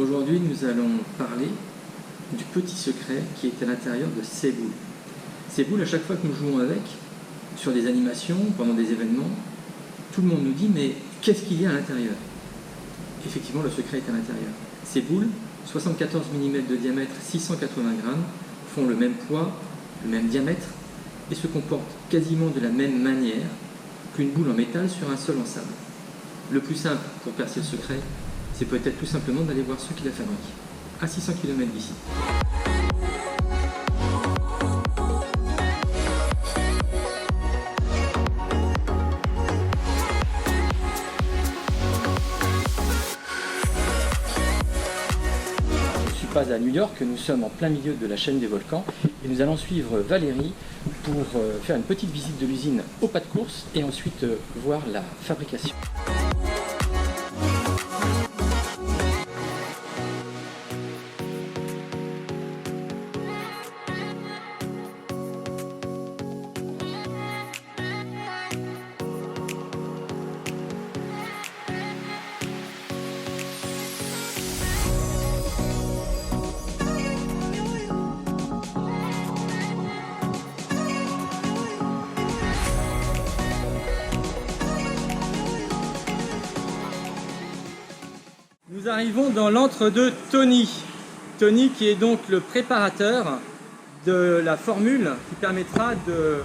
Aujourd'hui, nous allons parler du petit secret qui est à l'intérieur de ces boules. Ces boules, à chaque fois que nous jouons avec, sur des animations, pendant des événements, tout le monde nous dit « mais qu'est-ce qu'il y a à l'intérieur ?» Effectivement, le secret est à l'intérieur. Ces boules, 74 mm de diamètre, 680 grammes, font le même poids, le même diamètre et se comportent quasiment de la même manière qu'une boule en métal sur un sol en sable. Le plus simple pour percer le secret, c'est peut-être tout simplement d'aller voir ceux qui la fabriquent, à 600 km d'ici. Je ne suis pas à New York, nous sommes en plein milieu de la chaîne des volcans et nous allons suivre Valérie pour faire une petite visite de l'usine au pas de course et ensuite voir la fabrication. Nous arrivons dans l'antre de Tony. Tony qui est donc le préparateur de la formule qui permettra de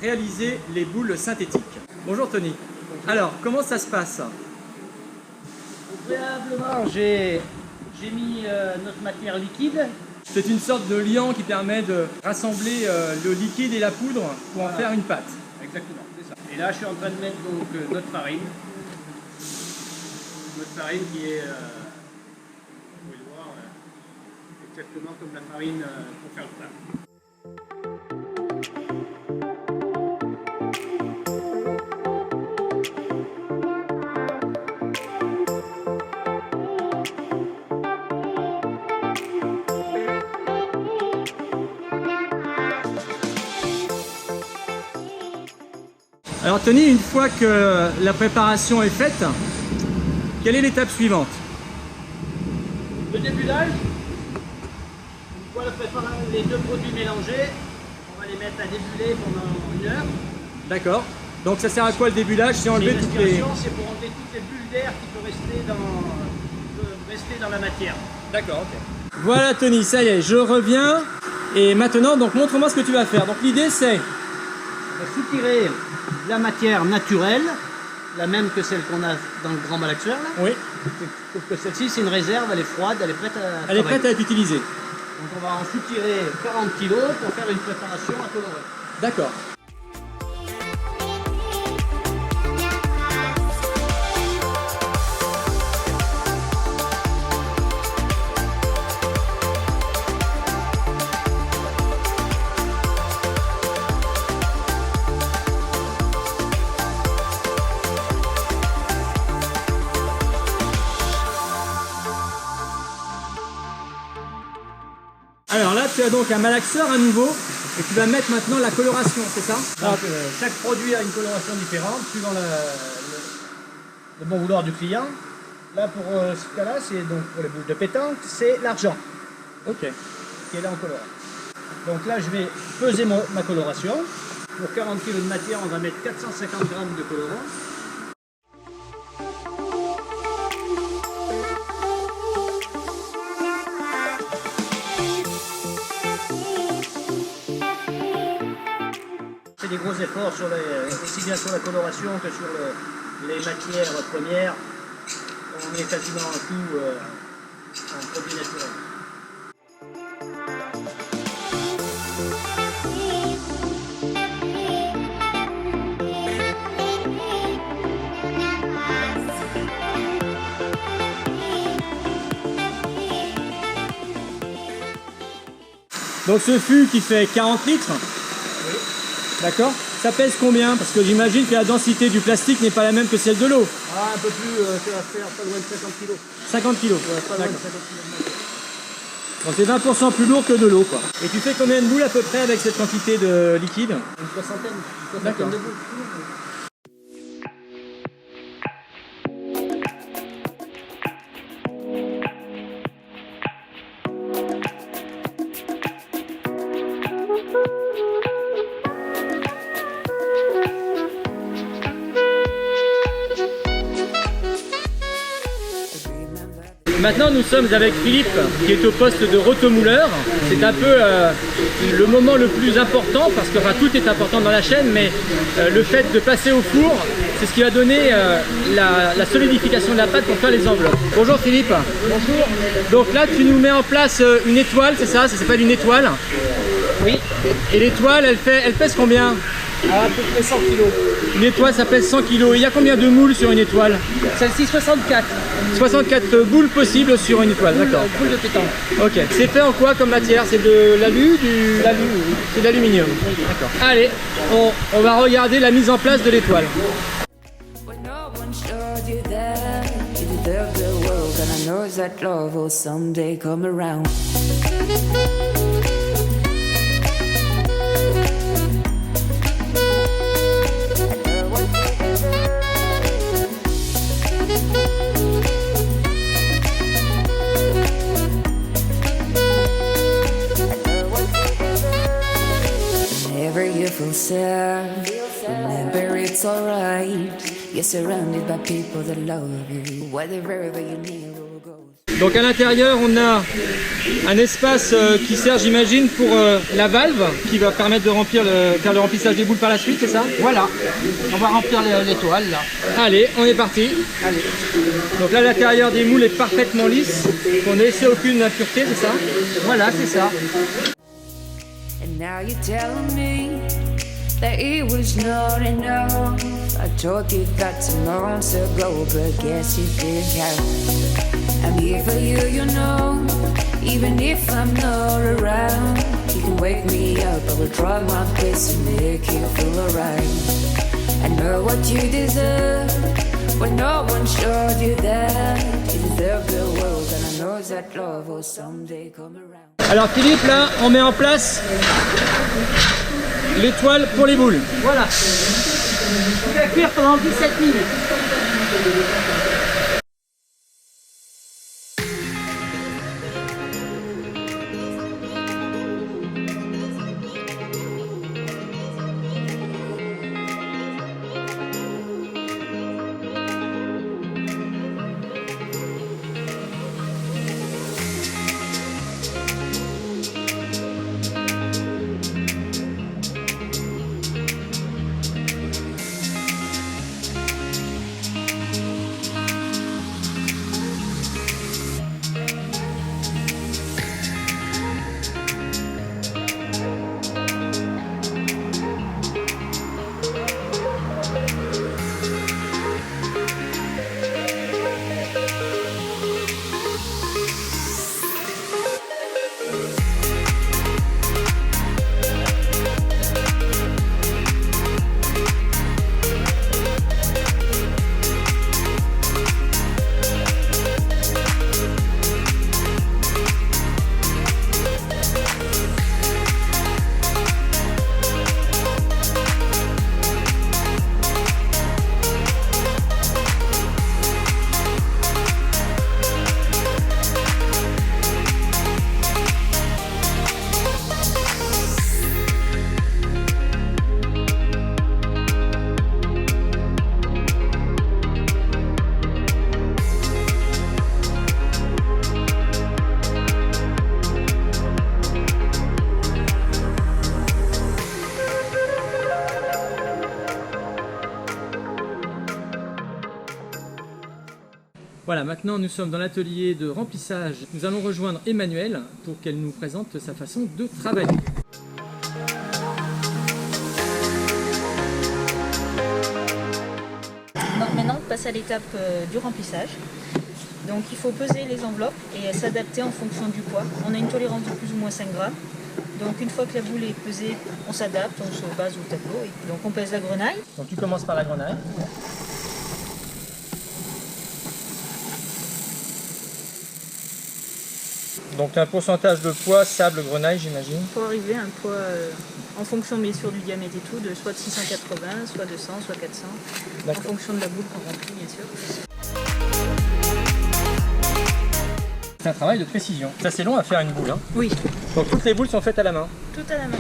réaliser les boules synthétiques. Bonjour Tony. Bonjour. Alors, comment ça se passe? Préalablement, j'ai mis notre matière liquide. C'est une sorte de liant qui permet de rassembler le liquide et la poudre pour en faire une pâte. Exactement, c'est ça. Et là, je suis en train de mettre donc notre farine. Notre farine qui est, vous pouvez le voir, exactement comme la farine pour faire le pain. Alors Tony, une fois que la préparation est faite, quelle est l'étape suivante? Le débulage. Une fois les deux produits mélangés, on va les mettre à débuler pendant 1 heure. D'accord. Donc ça sert à quoi le débulage? C'est enlever toutes les... C'est pour enlever toutes les bulles d'air qui peuvent rester dans la matière. D'accord, ok. Voilà Tony, ça y est, je reviens. Et maintenant, donc montre-moi ce que tu vas faire. Donc l'idée c'est... On va soutirer la matière naturelle, la même que celle qu'on a dans le grand malaxeur. Oui. Sauf que celle-ci, c'est une réserve, elle est froide, elle est prête à travailler. Elle est prête à être utilisée. Donc on va en soutirer 40 kg pour faire une préparation à colorer. D'accord. Alors là, tu as donc un malaxeur à nouveau et tu vas mettre maintenant la coloration, c'est ça? Donc, chaque produit a une coloration différente suivant le bon vouloir du client. Là, pour ce cas-là, c'est donc pour les boules de pétanque, c'est l'argent. Ok. Qui est là en colorant. Donc là, je vais peser ma coloration. Pour 40 kg de matière, on va mettre 450 g de colorant. Des gros efforts aussi bien sur la coloration que sur les matières premières. On est quasiment tout en produit naturel. Donc ce fût qui fait 40 litres. Oui. D'accord. Ça pèse combien? Parce que j'imagine que la densité du plastique n'est pas la même que celle de l'eau. Ah, un peu plus, ça va faire pas loin de 50 kg. 50 kg. Ouais, pas loin de 50 kg. Donc c'est 20% plus lourd que de l'eau, quoi. Et tu fais combien de boules à peu près avec cette quantité de liquide? Une soixantaine D'accord. de boules. Maintenant nous sommes avec Philippe qui est au poste de rotomouleur. C'est un peu le moment le plus important parce que enfin, tout est important dans la chaîne, mais le fait de passer au four, c'est ce qui va donner la solidification de la pâte pour faire les enveloppes. Bonjour Philippe. Bonjour. Donc là tu nous mets en place une étoile, c'est ça? Ça s'appelle une étoile? Oui. Et l'étoile elle pèse combien? À peu près 100 kg. Une étoile ça pèse 100 kg. Il y a combien de moules sur une étoile? Celle-ci 64. 64 boules possibles sur une étoile, d'accord. Boule de pétanque. Ok. C'est fait en quoi comme matière? C'est de l'alu, L'alu, oui. C'est de l'aluminium. D'accord. Allez, on va regarder la mise en place de l'étoile. When no one showed you that you deserve the world, and I know that love will someday come around. Whenever you feel sad, remember it's alright. You're surrounded by people that love you. Whatever you need will go. Donc à l'intérieur, on a un espace qui sert, j'imagine, pour la valve qui va permettre de faire le remplissage des boules par la suite, c'est ça? Voilà. On va remplir l'étoile là. Allez, on est parti. Allez. Donc là, l'intérieur des moules est parfaitement lisse. On n'a laissé aucune impureté, c'est ça? Voilà, c'est ça. And now you're telling me that it was not enough. I told you that 2 months ago, but guess you didn't count. I'm here for you, you know, even if I'm not around. You can wake me up, I will try my best to make you feel alright. I know what you deserve, when no one showed you that. You deserve the world, and I know that love will someday come around. Alors Philippe, là, on met en place l'étoile pour les boules. Voilà. On va cuire pendant 17 minutes. Voilà, maintenant nous sommes dans l'atelier de remplissage. Nous allons rejoindre Emmanuelle pour qu'elle nous présente sa façon de travailler. Donc maintenant on passe à l'étape du remplissage. Donc il faut peser les enveloppes et s'adapter en fonction du poids. On a une tolérance de plus ou moins 5 grammes. Donc une fois que la boule est pesée, on s'adapte, on se base au tableau. Et donc on pèse la grenaille. Donc tu commences par la grenaille. Donc tu as un pourcentage de poids sable-grenaille, j'imagine. Il faut arriver à un poids, en fonction bien sûr du diamètre et tout, de soit de 680, soit de 100, soit 400. En fonction de la boule qu'on remplit bien sûr. C'est un travail de précision. C'est assez long à faire une boule. Hein. Oui. Donc toutes les boules sont faites à la main. Tout à la main.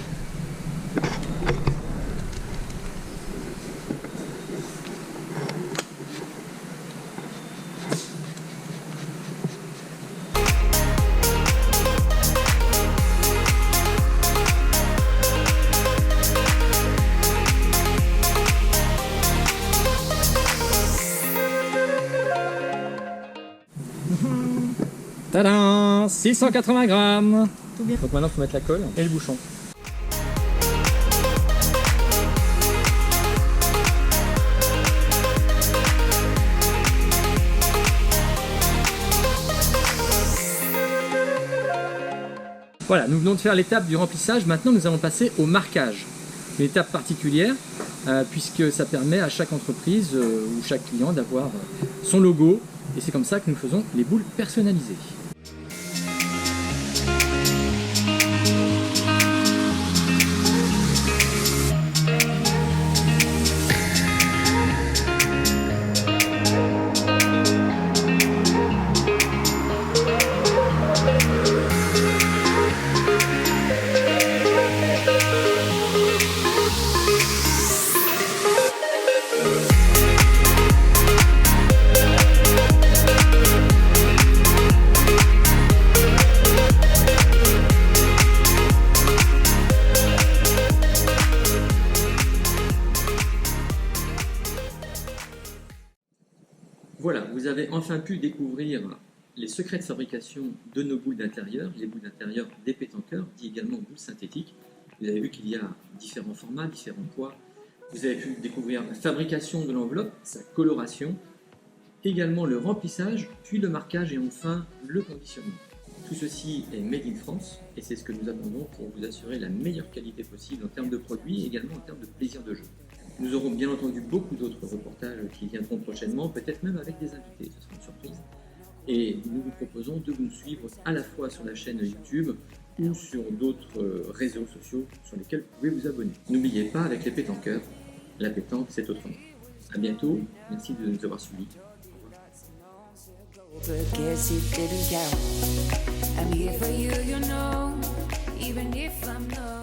Tadam, 680 grammes. Tout bien. Donc maintenant, il faut mettre la colle et le bouchon. Voilà, nous venons de faire l'étape du remplissage. Maintenant, nous allons passer au marquage. Une étape particulière, puisque ça permet à chaque entreprise ou chaque client d'avoir son logo. Et c'est comme ça que nous faisons les boules personnalisées. Voilà, vous avez enfin pu découvrir les secrets de fabrication de nos boules d'intérieur, les boules d'intérieur des pétanqueurs, dit également boules synthétiques. Vous avez vu qu'il y a différents formats, différents poids. Vous avez pu découvrir la fabrication de l'enveloppe, sa coloration, également le remplissage, puis le marquage et enfin le conditionnement. Tout ceci est made in France et c'est ce que nous attendons pour vous assurer la meilleure qualité possible en termes de produits et également en termes de plaisir de jeu. Nous aurons bien entendu beaucoup d'autres reportages qui viendront prochainement, peut-être même avec des invités, ce sera une surprise. Et nous vous proposons de nous suivre à la fois sur la chaîne YouTube ou sur d'autres réseaux sociaux sur lesquels vous pouvez vous abonner. N'oubliez pas, avec les pétanqueurs, la pétanque c'est autrement. A bientôt, merci de nous avoir suivis. But guess it didn't count. I'm here for you, you know, even if I'm not.